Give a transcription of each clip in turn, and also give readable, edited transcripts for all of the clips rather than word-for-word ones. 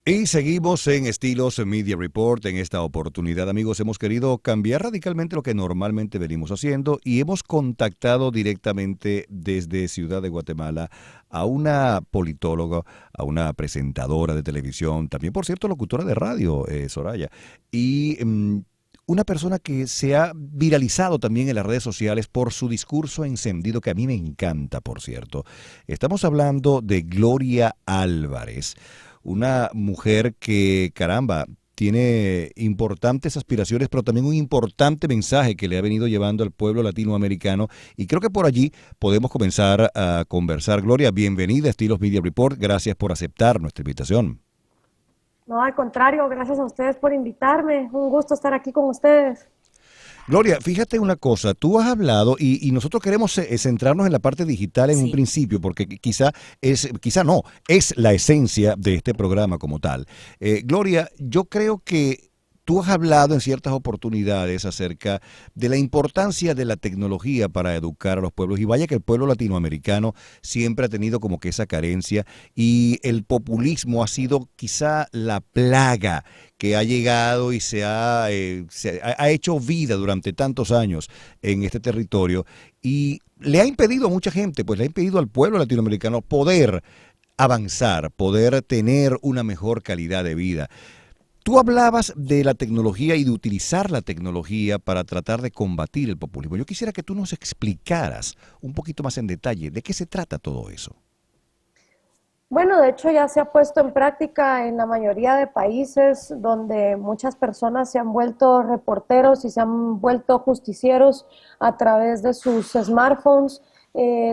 Y seguimos en Estilos Media Report. En esta oportunidad, amigos, hemos querido cambiar radicalmente lo que normalmente venimos haciendo y hemos contactado directamente desde Ciudad de Guatemala a una politóloga, a una presentadora de televisión, también, por cierto, locutora de radio, Soraya, y una persona que se ha viralizado también en las redes sociales por su discurso encendido, que a mí me encanta, por cierto. Estamos hablando de Gloria Álvarez, una mujer que, caramba, tiene importantes aspiraciones, pero también un importante mensaje que le ha venido llevando al pueblo latinoamericano. Y creo que por allí podemos comenzar a conversar. Gloria, bienvenida a Estilos Media Report. Gracias por aceptar nuestra invitación. No, al contrario, gracias a ustedes por invitarme. Un gusto estar aquí con ustedes. Gloria, fíjate una cosa, tú has hablado y nosotros queremos centrarnos en la parte digital en un Sí. principio, porque quizá no, es la esencia de este programa como tal. Gloria, yo creo que tú has hablado en ciertas oportunidades acerca de la importancia de la tecnología para educar a los pueblos, y vaya que el pueblo latinoamericano siempre ha tenido como que esa carencia, y el populismo ha sido quizá la plaga que ha llegado y ha hecho vida durante tantos años en este territorio, y le ha impedido a mucha gente, pues le ha impedido al pueblo latinoamericano poder avanzar, poder tener una mejor calidad de vida. Tú hablabas de la tecnología y de utilizar la tecnología para tratar de combatir el populismo. Yo quisiera que tú nos explicaras un poquito más en detalle de qué se trata todo eso. Bueno, de hecho ya se ha puesto en práctica en la mayoría de países donde muchas personas se han vuelto reporteros y se han vuelto justicieros a través de sus smartphones,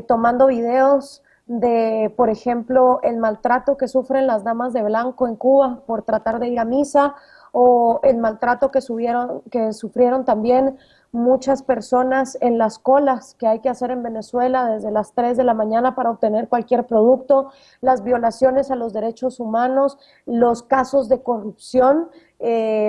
tomando videos de, por ejemplo, el maltrato que sufren las damas de blanco en Cuba por tratar de ir a misa, o el maltrato que sufrieron también muchas personas en las colas que hay que hacer en Venezuela desde las 3 de la mañana para obtener cualquier producto, las violaciones a los derechos humanos, los casos de corrupción,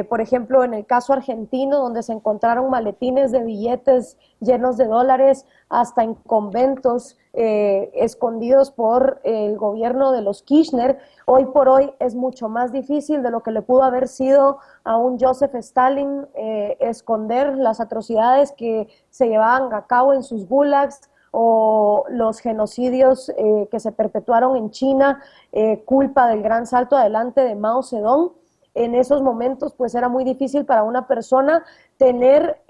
por ejemplo, en el caso argentino, donde se encontraron maletines de billetes llenos de dólares hasta en conventos escondidos por el gobierno de los Kirchner. Hoy por hoy es mucho más difícil de lo que le pudo haber sido a un Joseph Stalin esconder las atrocidades que se llevaban a cabo en sus gulags, o los genocidios que se perpetuaron en China, culpa del gran salto adelante de Mao Zedong. En esos momentos pues era muy difícil para una persona tener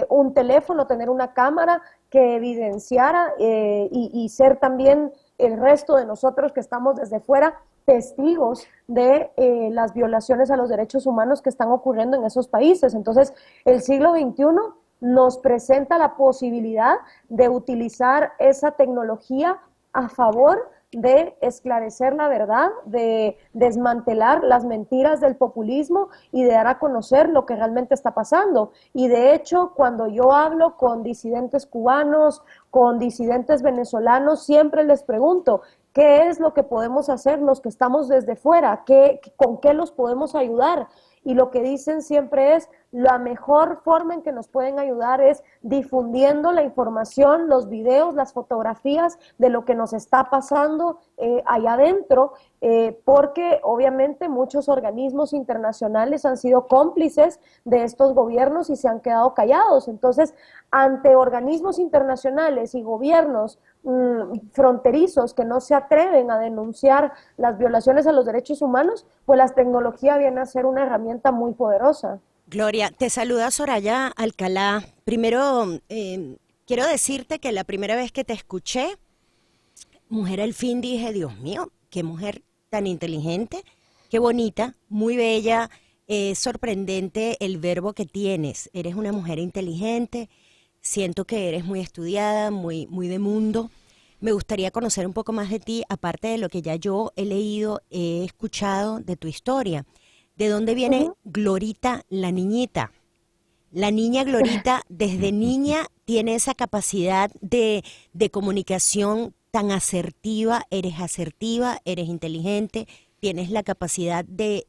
un teléfono, tener una cámara que evidenciara y ser también el resto de nosotros que estamos desde fuera testigos de las violaciones a los derechos humanos que están ocurriendo en esos países. Entonces, el siglo XXI nos presenta la posibilidad de utilizar esa tecnología a favor de esclarecer la verdad, de desmantelar las mentiras del populismo y de dar a conocer lo que realmente está pasando. Y de hecho, cuando yo hablo con disidentes cubanos, con disidentes venezolanos, siempre les pregunto, ¿qué es lo que podemos hacer los que estamos desde fuera? ¿Con qué los podemos ayudar? Y lo que dicen siempre es, la mejor forma en que nos pueden ayudar es difundiendo la información, los videos, las fotografías de lo que nos está pasando allá adentro, porque obviamente muchos organismos internacionales han sido cómplices de estos gobiernos y se han quedado callados. Entonces, ante organismos internacionales y gobiernos fronterizos que no se atreven a denunciar las violaciones a los derechos humanos, pues la tecnología viene a ser una herramienta muy poderosa. Gloria, te saluda Soraya Alcalá. Primero, quiero decirte que la primera vez que te escuché, Mujer al Fin, dije, Dios mío, qué mujer tan inteligente, qué bonita, muy bella, sorprendente el verbo que tienes. Eres una mujer inteligente, siento que eres muy estudiada, muy de mundo. Me gustaría conocer un poco más de ti, aparte de lo que ya yo he leído, he escuchado de tu historia. ¿De dónde viene Glorita, la niñita? La niña Glorita, desde niña, tiene esa capacidad de comunicación tan asertiva, eres inteligente, tienes la capacidad de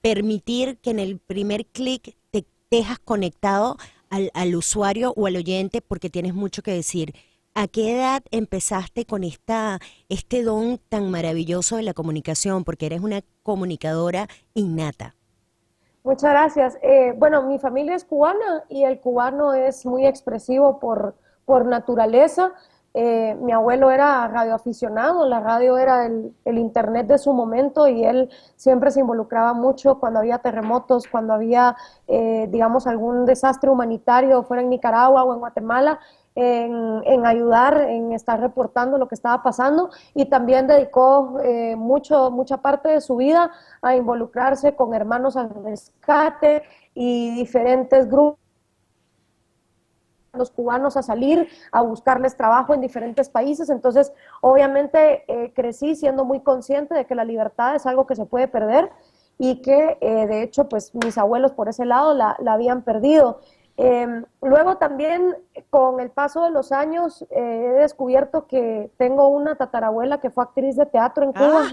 permitir que en el primer clic te dejas conectado al usuario o al oyente porque tienes mucho que decir. ¿A qué edad empezaste con este don tan maravilloso de la comunicación? Porque eres una comunicadora innata. Muchas gracias. Bueno, mi familia es cubana y el cubano es muy expresivo por naturaleza. Mi abuelo era radioaficionado, la radio era el internet de su momento y él siempre se involucraba mucho cuando había terremotos, cuando había, digamos, algún desastre humanitario, fuera en Nicaragua o en Guatemala, en ayudar, en estar reportando lo que estaba pasando y también dedicó mucha parte de su vida a involucrarse con Hermanos al Rescate y diferentes grupos los cubanos a salir a buscarles trabajo en diferentes países. Entonces, obviamente, crecí siendo muy consciente de que la libertad es algo que se puede perder y que, de hecho, pues mis abuelos por ese lado la habían perdido. Luego también, con el paso de los años, he descubierto que tengo una tatarabuela que fue actriz de teatro en Cuba.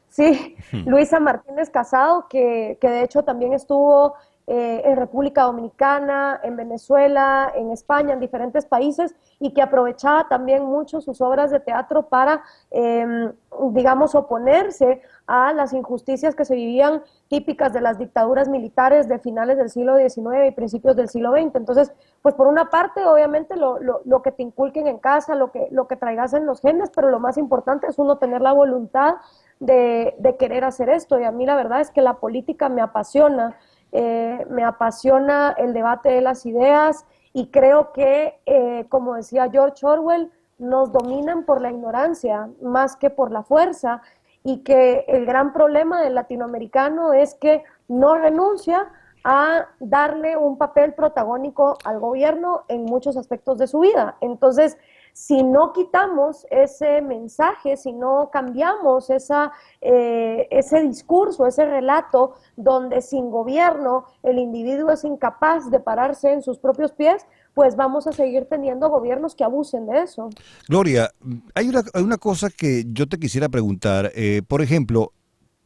Sí, Luisa Martínez Casado, que de hecho también estuvo en República Dominicana, en Venezuela, en España, en diferentes países, y que aprovechaba también mucho sus obras de teatro para, digamos, oponerse a las injusticias que se vivían típicas de las dictaduras militares de finales del siglo XIX y principios del siglo XX. Entonces, pues por una parte, obviamente, lo que te inculquen en casa, lo que traigas en los genes, pero lo más importante es uno tener la voluntad de querer hacer esto. Y a mí la verdad es que la política me apasiona el debate de las ideas y creo que, como decía George Orwell, nos dominan por la ignorancia más que por la fuerza y que el gran problema del latinoamericano es que no renuncia a darle un papel protagónico al gobierno en muchos aspectos de su vida. Entonces, si no quitamos ese mensaje, si no cambiamos ese discurso, ese relato donde sin gobierno el individuo es incapaz de pararse en sus propios pies, pues vamos a seguir teniendo gobiernos que abusen de eso. Gloria, hay una cosa que yo te quisiera preguntar. Por ejemplo,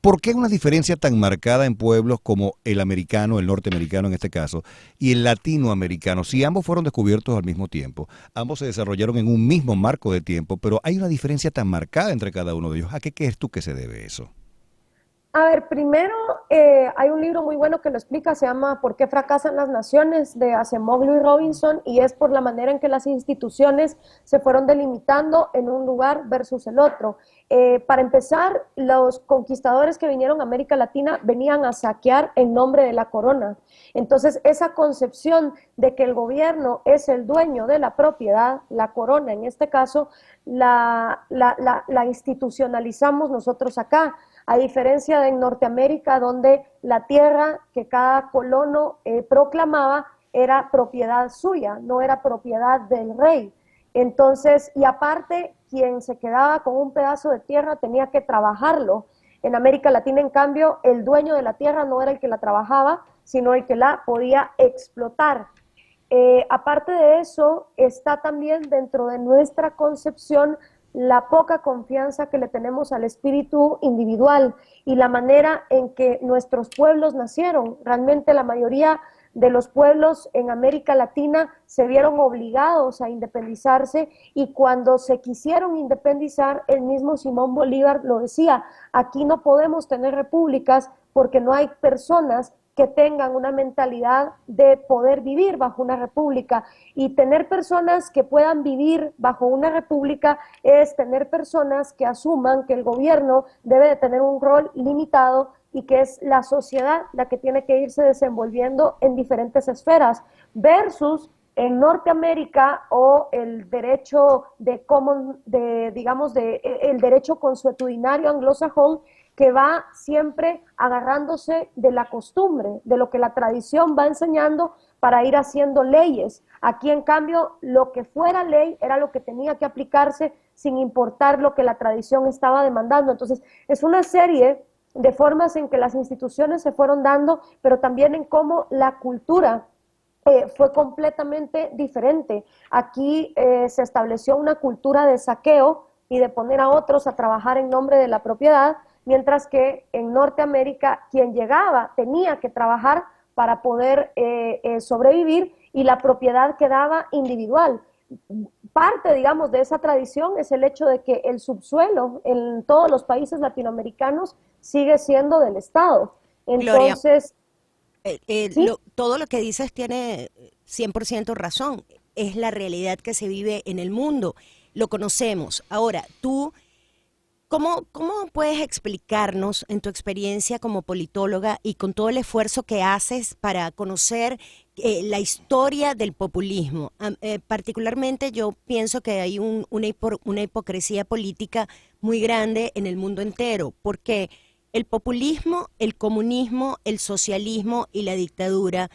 ¿por qué una diferencia tan marcada en pueblos como el americano, el norteamericano en este caso, y el latinoamericano? Si ambos fueron descubiertos al mismo tiempo, ambos se desarrollaron en un mismo marco de tiempo, pero hay una diferencia tan marcada entre cada uno de ellos. ¿A qué crees tú que se debe eso? A ver, primero hay un libro muy bueno que lo explica, se llama ¿Por qué fracasan las naciones?, de Acemoglu y Robinson, y es por la manera en que las instituciones se fueron delimitando en un lugar versus el otro. Para empezar, los conquistadores que vinieron a América Latina venían a saquear en nombre de la corona. Entonces, esa concepción de que el gobierno es el dueño de la propiedad, la corona en este caso, la institucionalizamos nosotros acá. A diferencia de en Norteamérica, donde la tierra que cada colono proclamaba era propiedad suya, no era propiedad del rey. Entonces, y aparte, quien se quedaba con un pedazo de tierra tenía que trabajarlo. En América Latina, en cambio, el dueño de la tierra no era el que la trabajaba, sino el que la podía explotar. Aparte de eso, está también dentro de nuestra concepción la poca confianza que le tenemos al espíritu individual y la manera en que nuestros pueblos nacieron. Realmente la mayoría de los pueblos en América Latina se vieron obligados a independizarse y cuando se quisieron independizar, el mismo Simón Bolívar lo decía, aquí no podemos tener repúblicas porque no hay personas que tengan una mentalidad de poder vivir bajo una república. Y tener personas que puedan vivir bajo una república es tener personas que asuman que el gobierno debe de tener un rol limitado y que es la sociedad la que tiene que irse desenvolviendo en diferentes esferas, versus en Norteamérica o el derecho el derecho consuetudinario anglosajón, que va siempre agarrándose de la costumbre, de lo que la tradición va enseñando para ir haciendo leyes. Aquí, en cambio, lo que fuera ley era lo que tenía que aplicarse sin importar lo que la tradición estaba demandando. Entonces, es una serie de formas en que las instituciones se fueron dando, pero también en cómo la cultura fue completamente diferente. Aquí se estableció una cultura de saqueo y de poner a otros a trabajar en nombre de la propiedad, mientras que en Norteamérica quien llegaba tenía que trabajar para poder sobrevivir y la propiedad quedaba individual. parte, digamos, de esa tradición es el hecho de que el subsuelo en todos los países latinoamericanos sigue siendo del Estado. Gloria, Entonces, sí, todo lo que dices tiene 100% razón. Es la realidad que se vive en el mundo. Lo conocemos. Ahora, tú, ¿cómo puedes explicarnos en tu experiencia como politóloga y con todo el esfuerzo que haces para conocer la historia del populismo? Particularmente yo pienso que hay una hipocresía política muy grande en el mundo entero, porque el populismo, el comunismo, el socialismo y la dictadura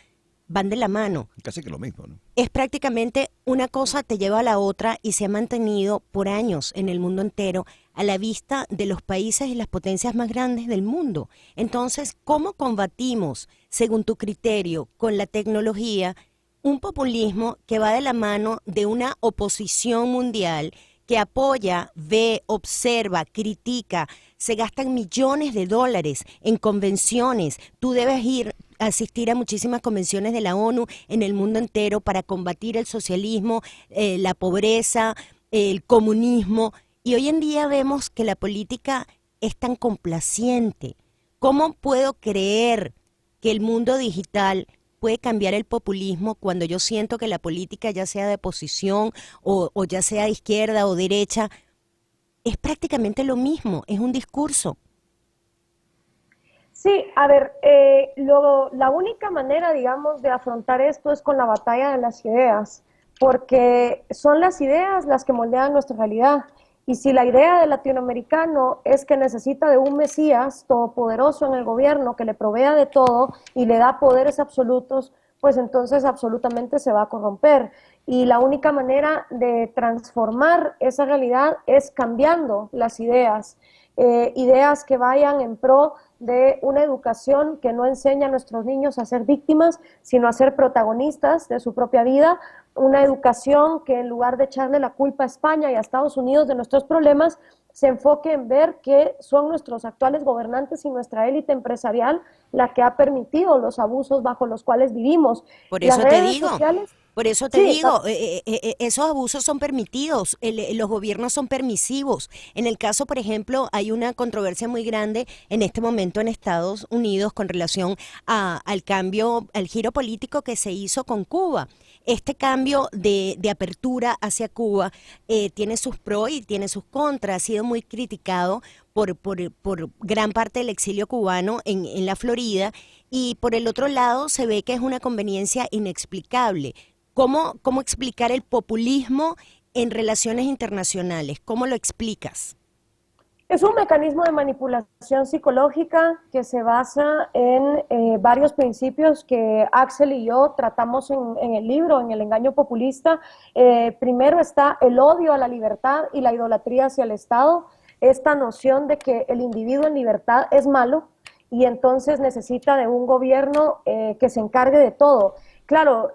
van de la mano. Casi que lo mismo, ¿no? Es prácticamente una cosa te lleva a la otra y se ha mantenido por años en el mundo entero a la vista de los países y las potencias más grandes del mundo. Entonces, ¿cómo combatimos, según tu criterio, con la tecnología, un populismo que va de la mano de una oposición mundial que apoya, ve, observa, critica, se gastan millones de dólares en convenciones? Tú debes asistir a muchísimas convenciones de la ONU en el mundo entero para combatir el socialismo, la pobreza, el comunismo. Y hoy en día vemos que la política es tan complaciente. ¿Cómo puedo creer que el mundo digital puede cambiar el populismo cuando yo siento que la política, ya sea de oposición o ya sea de izquierda o derecha, es prácticamente lo mismo, es un discurso? sí, a ver, la única manera, digamos, de afrontar esto es con la batalla de las ideas, porque son las ideas las que moldean nuestra realidad. Y si la idea del latinoamericano es que necesita de un Mesías todopoderoso en el gobierno que le provea de todo y le da poderes absolutos, pues entonces absolutamente se va a corromper. Y la única manera de transformar esa realidad es cambiando las ideas, ideas que vayan en pro de una educación que no enseña a nuestros niños a ser víctimas, sino a ser protagonistas de su propia vida, una educación que en lugar de echarle la culpa a España y a Estados Unidos de nuestros problemas, se enfoque en ver que son nuestros actuales gobernantes y nuestra élite empresarial la que ha permitido los abusos bajo los cuales vivimos. Por Las eso te redes digo, sociales, por eso te sí, digo, esos abusos son permitidos, los gobiernos son permisivos. En el caso, por ejemplo, hay una controversia muy grande en este momento en Estados Unidos con relación al cambio, al giro político que se hizo con Cuba. Este cambio de apertura hacia Cuba tiene sus pros y tiene sus contras. Ha sido muy criticado por gran parte del exilio cubano en la Florida, y por el otro lado se ve que es una conveniencia inexplicable. ¿Cómo explicar el populismo en relaciones internacionales? ¿Cómo lo explicas? es un mecanismo de manipulación psicológica que se basa en varios principios que Axel y yo tratamos en el libro, en El engaño populista. Primero está el odio a la libertad y la idolatría hacia el Estado, esta noción de que el individuo en libertad es malo y entonces necesita de un gobierno que se encargue de todo. Claro,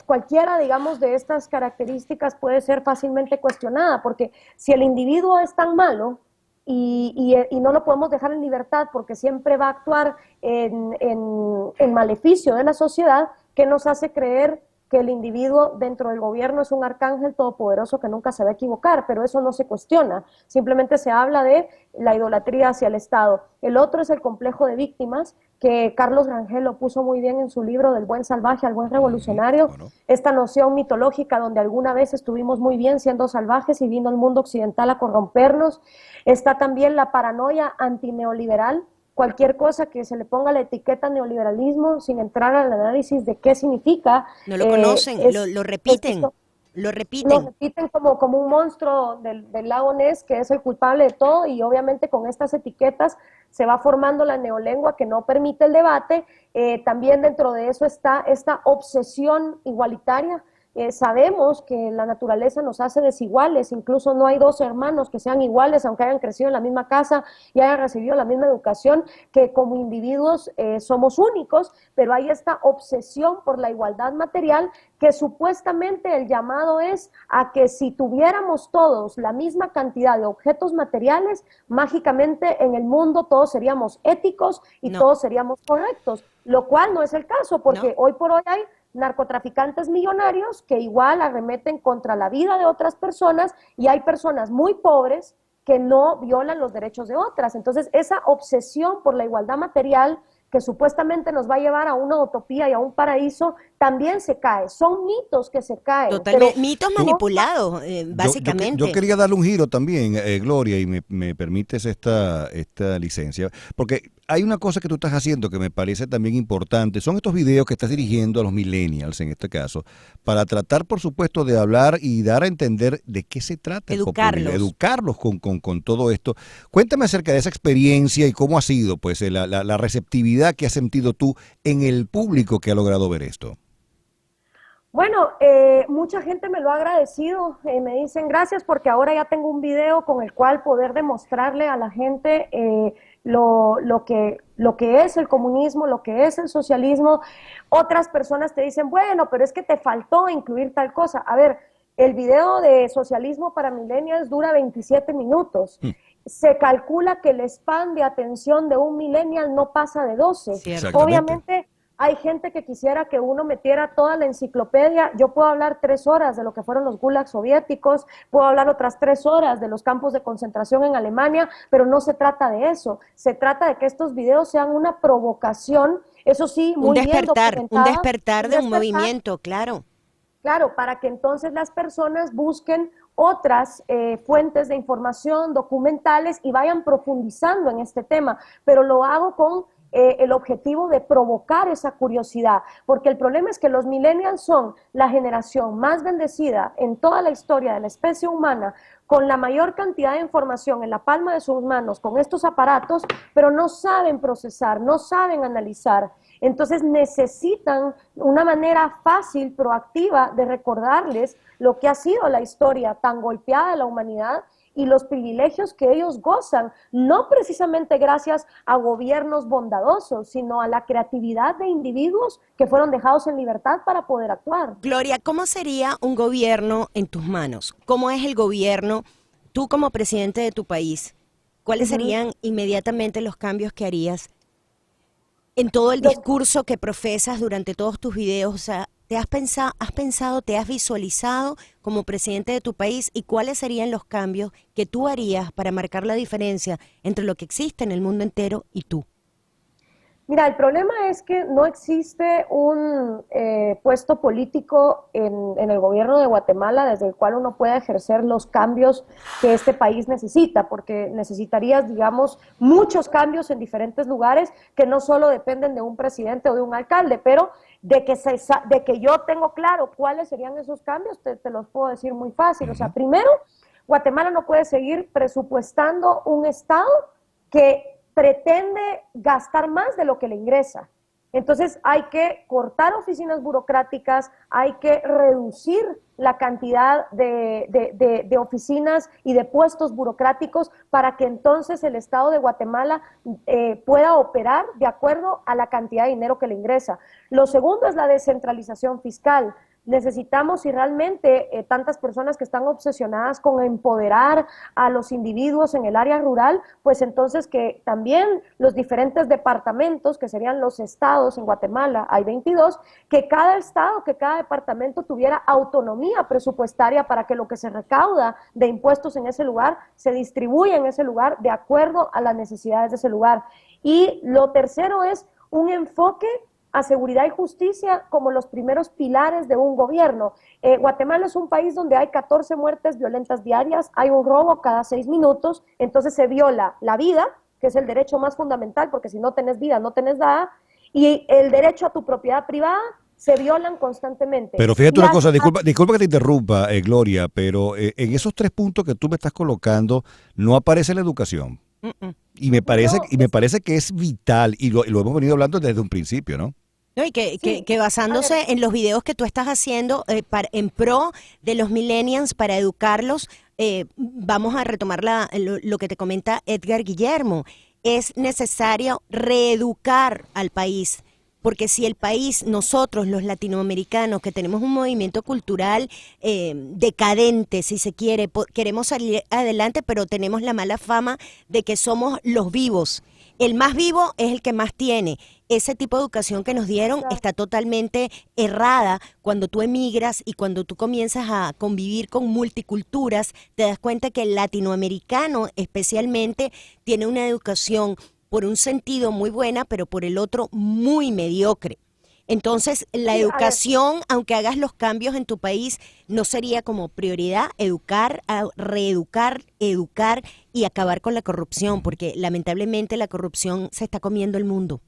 cualquiera, digamos, de estas características puede ser fácilmente cuestionada, porque si el individuo es tan malo, y no lo podemos dejar en libertad porque siempre va a actuar en maleficio de la sociedad, que nos hace creer que el individuo dentro del gobierno es un arcángel todopoderoso que nunca se va a equivocar, pero eso no se cuestiona, simplemente se habla de la idolatría hacia el Estado. El otro es el complejo de víctimas, que Carlos Rangel lo puso muy bien en su libro Del buen salvaje al buen revolucionario, Bueno, esta noción mitológica donde alguna vez estuvimos muy bien siendo salvajes y vino el mundo occidental a corrompernos. Está también la paranoia antineoliberal, cualquier cosa que se le ponga la etiqueta neoliberalismo sin entrar al análisis de qué significa. No lo conocen, lo repiten, lo Lo repiten. repiten como un monstruo del lago Ness, que es el culpable de todo, y obviamente con estas etiquetas se va formando la neolengua que no permite el debate. También dentro de eso está esta obsesión igualitaria. Sabemos que la naturaleza nos hace desiguales, incluso no hay dos hermanos que sean iguales, aunque hayan crecido en la misma casa y hayan recibido la misma educación, que como individuos somos únicos, pero hay esta obsesión por la igualdad material, que supuestamente el llamado es a que si tuviéramos todos la misma cantidad de objetos materiales, mágicamente en el mundo todos seríamos éticos y No, todos seríamos correctos, lo cual no es el caso, porque no. hoy por hoy hay narcotraficantes millonarios que igual arremeten contra la vida de otras personas, y hay personas muy pobres que no violan los derechos de otras. Entonces, esa obsesión por la igualdad material que supuestamente nos va a llevar a una utopía y a un paraíso, también se cae. Son mitos que se caen. Totalmente, mitos manipulados, Yo básicamente. quería darle un giro también, Gloria, y me permites esta licencia, porque hay una cosa que tú estás haciendo que me parece también importante, son estos videos que estás dirigiendo a los millennials, en este caso, para tratar, por supuesto, de hablar y dar a entender de qué se trata el populismo, educarlos con todo esto. Cuéntame acerca de esa experiencia y cómo ha sido pues la receptividad que has sentido tú en el público que ha logrado ver esto. Bueno, mucha gente me lo ha agradecido, me dicen gracias porque ahora ya tengo un video con el cual poder demostrarle a la gente lo que es el comunismo, lo que es el socialismo. Otras personas te dicen, bueno, pero es que te faltó incluir tal cosa. A ver, el video de socialismo para millennials dura 27 minutos. Se calcula que el span de atención de un millennial no pasa de 12. Obviamente hay gente que quisiera que uno metiera toda la enciclopedia. Yo puedo hablar 3 horas de lo que fueron los gulags soviéticos, puedo hablar otras 3 horas de los campos de concentración en Alemania, pero no se trata de eso. Se trata de que estos videos sean una provocación, eso sí, muy bien documentada. Un despertar de un movimiento, claro. Claro, para que entonces las personas busquen otras fuentes de información, documentales, y vayan profundizando en este tema, pero lo hago con el objetivo de provocar esa curiosidad, porque el problema es que los millennials son la generación más bendecida en toda la historia de la especie humana, con la mayor cantidad de información en la palma de sus manos, con estos aparatos, pero no saben procesar, no saben analizar. Entonces necesitan una manera fácil, proactiva, de recordarles lo que ha sido la historia tan golpeada de la humanidad y los privilegios que ellos gozan, no precisamente gracias a gobiernos bondadosos, sino a la creatividad de individuos que fueron dejados en libertad para poder actuar. Gloria, ¿cómo sería un gobierno en tus manos? ¿Cómo es el gobierno, tú como presidente de tu país? ¿Cuáles serían inmediatamente los cambios que harías en todo el discurso que profesas durante todos tus videos? O sea, ¿te has pensado, te has visualizado como presidente de tu país, y cuáles serían los cambios que tú harías para marcar la diferencia entre lo que existe en el mundo entero y tú? Mira, el problema es que no existe un puesto político en el gobierno de Guatemala desde el cual uno pueda ejercer los cambios que este país necesita, porque necesitarías, digamos, muchos cambios en diferentes lugares que no solo dependen de un presidente o de un alcalde, pero de que yo tengo claro cuáles serían esos cambios, te los puedo decir muy fácil. O sea, primero, Guatemala no puede seguir presupuestando un Estado que pretende gastar más de lo que le ingresa. Entonces hay que cortar oficinas burocráticas, hay que reducir la cantidad de oficinas y de puestos burocráticos para que entonces el Estado de Guatemala pueda operar de acuerdo a la cantidad de dinero que le ingresa. Lo segundo es la descentralización fiscal. Necesitamos, y realmente tantas personas que están obsesionadas con empoderar a los individuos en el área rural, pues entonces que también los diferentes departamentos, que serían los estados en Guatemala, hay 22, que cada estado, que cada departamento tuviera autonomía presupuestaria para que lo que se recauda de impuestos en ese lugar se distribuya en ese lugar de acuerdo a las necesidades de ese lugar. Y lo tercero es un enfoque a seguridad y justicia como los primeros pilares de un gobierno. Guatemala es un país donde hay 14 muertes violentas diarias, hay un robo cada 6 minutos, entonces se viola la vida, que es el derecho más fundamental, porque si no tenés vida, no tenés nada, y el derecho a tu propiedad privada se violan constantemente. Pero fíjate una cosa, disculpa que te interrumpa, Gloria, pero en esos 3 puntos que tú me estás colocando no aparece la educación. Y me parece que es vital, y lo hemos venido hablando desde un principio, ¿no? No, y que basándose en los videos que tú estás haciendo en pro de los millennials para educarlos, vamos a retomar lo que te comenta Edgar Guillermo. Es necesario reeducar al país, porque si el país, nosotros los latinoamericanos, que tenemos un movimiento cultural decadente, si se quiere, queremos salir adelante, pero tenemos la mala fama de que somos los vivos. el más vivo es el que más tiene. Ese tipo de educación que nos dieron Claro. está totalmente errada. Cuando tú emigras y cuando tú comienzas a convivir con multiculturas, te das cuenta que el latinoamericano especialmente tiene una educación por un sentido muy buena, pero por el otro muy mediocre. Entonces, la Sí, a ver, educación, aunque hagas los cambios en tu país, no sería como prioridad educar, reeducar, educar y acabar con la corrupción, porque lamentablemente la corrupción se está comiendo el mundo.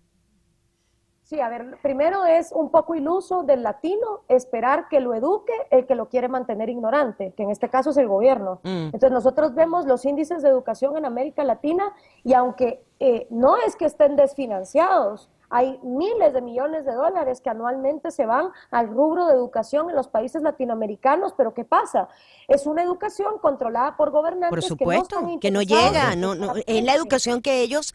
sí, a ver, primero es un poco iluso del latino esperar que lo eduque el que lo quiere mantener ignorante, que en este caso es el gobierno. Mm. Entonces nosotros vemos los índices de educación en América Latina y aunque no es que estén desfinanciados, hay miles de millones de dólares que anualmente se van al rubro de educación en los países latinoamericanos, pero ¿qué pasa? Es una educación controlada por Por gobernantes que no están supuesto, que no interesados llega, en no, que no, cada es la gente. educación que ellos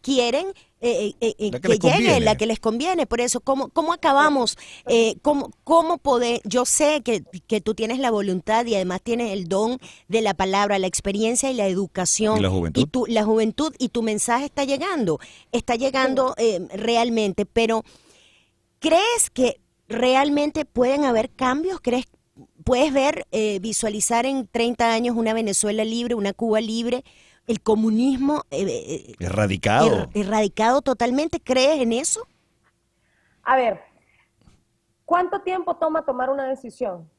quieren La que que les llegue, la conviene. que les conviene. Por eso, ¿cómo acabamos? ¿Cómo poder? Yo sé que tú tienes la voluntad y además tienes el don de la palabra, la experiencia y la ¿Y educación la juventud? la juventud y tu mensaje está Sí. llegando realmente, pero ¿crees que realmente pueden haber cambios? Puedes ver, visualizar en 30 años una Venezuela libre, una Cuba libre, el comunismo Erradicado. erradicado totalmente? ¿Crees en eso? A ver, ¿cuánto tiempo toma tomar una decisión?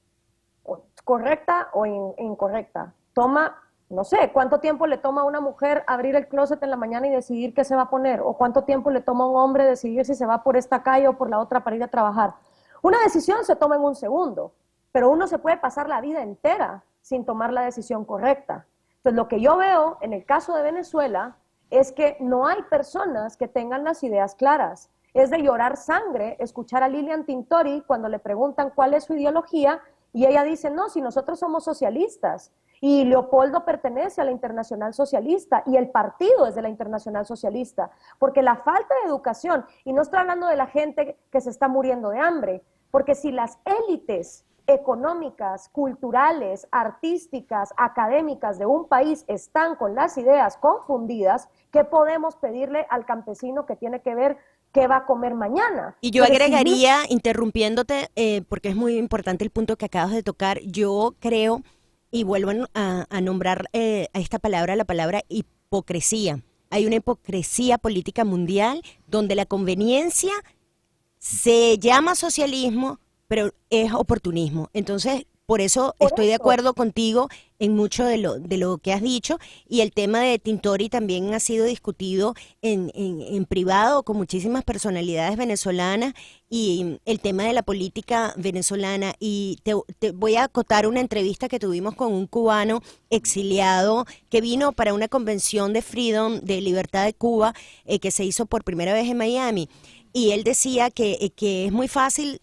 ¿Correcta o incorrecta? Toma, no sé, ¿cuánto tiempo le toma a una mujer abrir el closet en la mañana y decidir qué se va a poner? ¿O cuánto tiempo le toma a un hombre decidir si se va por esta calle o por la otra para ir a trabajar? Una decisión se toma en un segundo, pero uno se puede pasar la vida entera sin tomar la decisión correcta. Entonces, lo que yo veo en el caso de Venezuela es que no hay personas que tengan las ideas claras. Es de llorar sangre escuchar a Lilian Tintori cuando le preguntan cuál es su ideología y ella dice, no, si nosotros somos socialistas. Y Leopoldo pertenece a la Internacional Socialista y el partido es de la Internacional Socialista, porque la falta de educación, y no estoy hablando de la gente que se está muriendo de hambre, porque si las élites económicas, culturales, artísticas, académicas de un país están con las ideas confundidas, ¿qué podemos pedirle al campesino que tiene que ver qué va a comer mañana? Y yo Entonces, si yo, agregaría, interrumpiéndote, porque es muy importante el punto que acabas de tocar, yo creo, y vuelvo a nombrar a esta palabra, la palabra hipocresía. Hay una hipocresía política mundial donde la conveniencia se llama socialismo, pero es oportunismo. Entonces, por eso por estoy de eso, acuerdo contigo en mucho de lo que has dicho, y el tema de Tintori también ha sido discutido en privado con muchísimas personalidades venezolanas, y el tema de la política venezolana. Y te voy a acotar una entrevista que tuvimos con un cubano exiliado que vino para una convención de Freedom, de Libertad de Cuba, que se hizo por primera vez en Miami. Y él decía que es muy fácil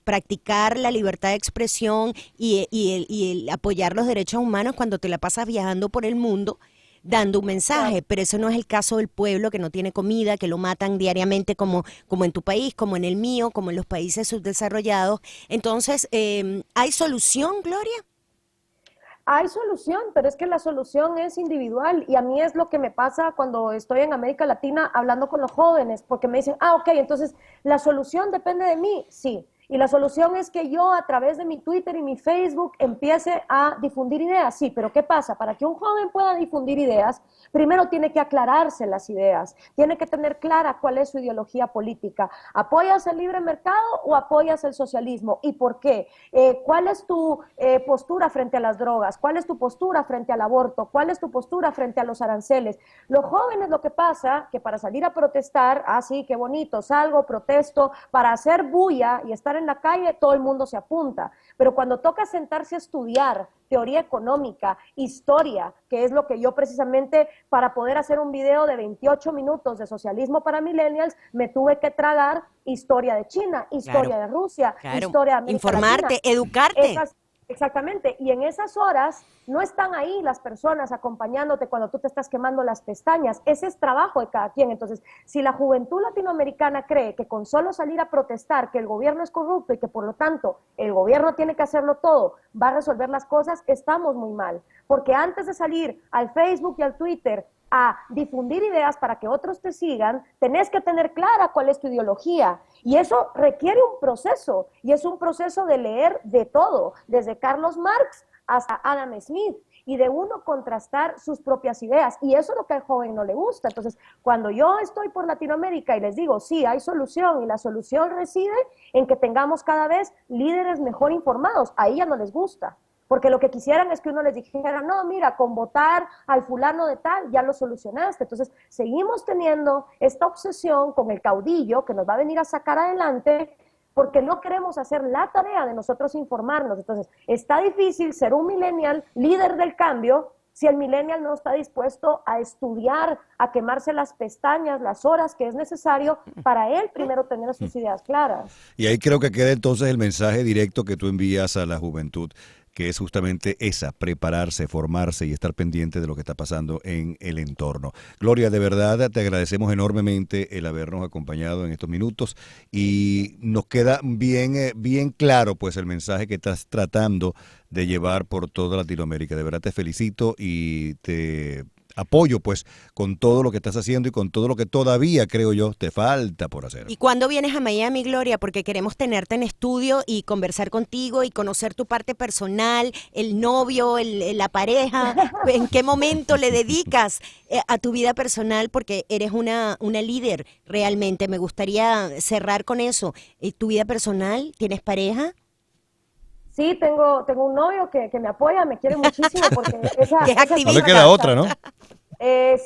practicar la libertad de expresión y el apoyar los derechos humanos cuando te la pasas viajando por el mundo dando un mensaje, claro. pero eso no es el caso del pueblo que no tiene comida, que lo matan diariamente como en tu país, como en el mío, como en los países subdesarrollados. Entonces, ¿hay solución, Gloria? Hay solución, pero es que la solución es individual y a mí es lo que me pasa cuando estoy en América Latina hablando con los jóvenes, porque me dicen, ok, entonces la solución depende de mí, sí. Y la solución es que yo a través de mi Twitter y mi Facebook empiece a difundir ideas, sí, pero ¿qué pasa? Para que un joven pueda difundir ideas, primero tiene que aclararse las ideas, tiene que tener clara cuál es su ideología política. ¿Apoyas el libre mercado o apoyas el socialismo? ¿Y por qué? ¿Cuál es tu postura frente a las drogas? ¿Cuál es tu postura frente al aborto? ¿Cuál es tu postura frente a los aranceles? Los jóvenes, lo que pasa, que para salir a protestar, sí, qué bonito, salgo, protesto, para hacer bulla y estar en la calle, todo el mundo se apunta. Pero cuando toca sentarse a estudiar teoría económica, historia, que es lo que yo precisamente, para poder hacer un video de 28 minutos de socialismo para millennials, me tuve que tragar historia de China, historia Claro, de Rusia, claro. historia de América Latina. Informarte, educarte. Esas, exactamente, y en esas horas no están ahí las personas acompañándote cuando tú te estás quemando las pestañas, ese es trabajo de cada quien. Entonces, si la juventud latinoamericana cree que con solo salir a protestar que el gobierno es corrupto y que por lo tanto el gobierno tiene que hacerlo todo, va a resolver las cosas, estamos muy mal, porque antes de salir al Facebook y al Twitter a difundir ideas para que otros te sigan, tenés que tener clara cuál es tu ideología. Y eso requiere un proceso, y es un proceso de leer de todo, desde Carlos Marx hasta Adam Smith, y de uno contrastar sus propias ideas. Y eso es lo que al joven no le gusta. Entonces, cuando yo estoy por Latinoamérica y les digo, sí, hay solución, y la solución reside en que tengamos cada vez líderes mejor informados, ahí ya no les gusta. Porque lo que quisieran es que uno les dijera, no, mira, con votar al fulano de tal, ya lo solucionaste. Entonces, seguimos teniendo esta obsesión con el caudillo que nos va a venir a sacar adelante, porque no queremos hacer la tarea de nosotros informarnos. Entonces, está difícil ser un millennial líder del cambio si el millennial no está dispuesto a estudiar, a quemarse las pestañas, las horas que es necesario para él primero tener sus ideas claras. Y ahí creo que queda entonces el mensaje directo que tú envías a la juventud, que es justamente esa, prepararse, formarse y estar pendiente de lo que está pasando en el entorno. Gloria, de verdad te agradecemos enormemente el habernos acompañado en estos minutos y nos queda bien claro pues el mensaje que estás tratando de llevar por toda Latinoamérica. De verdad te felicito y te apoyo pues con todo lo que estás haciendo y con todo lo que todavía, creo yo, te falta por hacer. ¿Y cuándo vienes a Miami, Gloria? Porque queremos tenerte en estudio y conversar contigo y conocer tu parte personal, el novio, la pareja, en qué momento le dedicas a tu vida personal, porque eres una líder realmente. Me gustaría cerrar con eso. ¿Tu vida personal? ¿Tienes pareja? Sí, tengo un novio que me apoya, me quiere muchísimo porque Que es activista. No le queda otra, ¿no?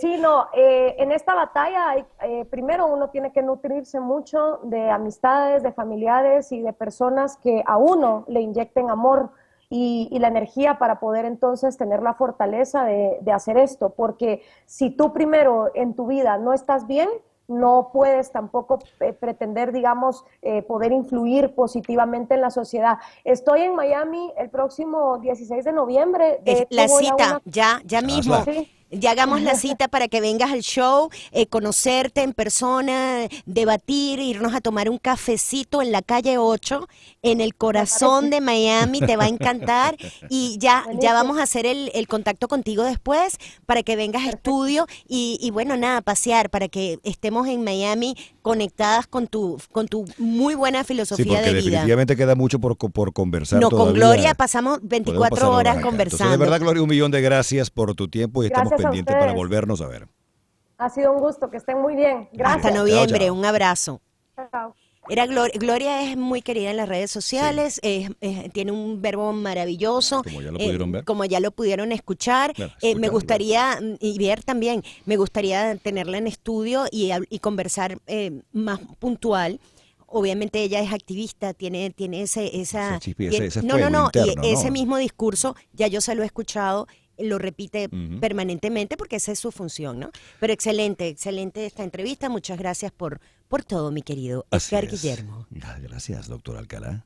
Sí, no, en esta batalla primero uno tiene que nutrirse mucho de amistades, de familiares y de personas que a uno le inyecten amor y la energía para poder entonces tener la fortaleza de hacer esto, porque si tú primero en tu vida no estás bien, no puedes tampoco pretender, digamos, poder influir positivamente en la sociedad. Estoy en Miami el próximo 16 de noviembre. La cita, ya mismo. Sí. Ya hagamos la cita para que vengas al show, conocerte en persona, debatir, irnos a tomar un cafecito en la calle 8, en el corazón de Miami, te va a encantar. Y ya vamos a hacer el contacto contigo después para que vengas a estudio y bueno, nada, pasear para que estemos en Miami conectadas con tu muy buena filosofía sí, porque de vida. definitivamente queda mucho por conversar No, todavía. con Gloria pasamos 24 horas conversando. Entonces, de verdad, Gloria, un millón de gracias por tu tiempo y Gracias estamos pendientes para volvernos a ver. Ha sido un gusto, que estén muy bien. Gracias. Hasta noviembre, Chao, chao. un abrazo. Chao. Era Gloria es muy querida en las redes sociales, tiene un verbo maravilloso. Como ya lo pudieron ver. Como ya lo pudieron escuchar. Bueno, Me gustaría, y ver también, me gustaría tenerla en estudio y conversar más puntual. Obviamente ella es activista, tiene esa chispa, tiene- ese no, fuego interno, y ese ¿no? mismo discurso ya yo se lo he escuchado, lo repite permanentemente porque esa es su función, ¿no? Pero excelente esta entrevista. Muchas gracias por todo, mi querido Así Edgar es. Guillermo. Gracias, doctor Alcalá.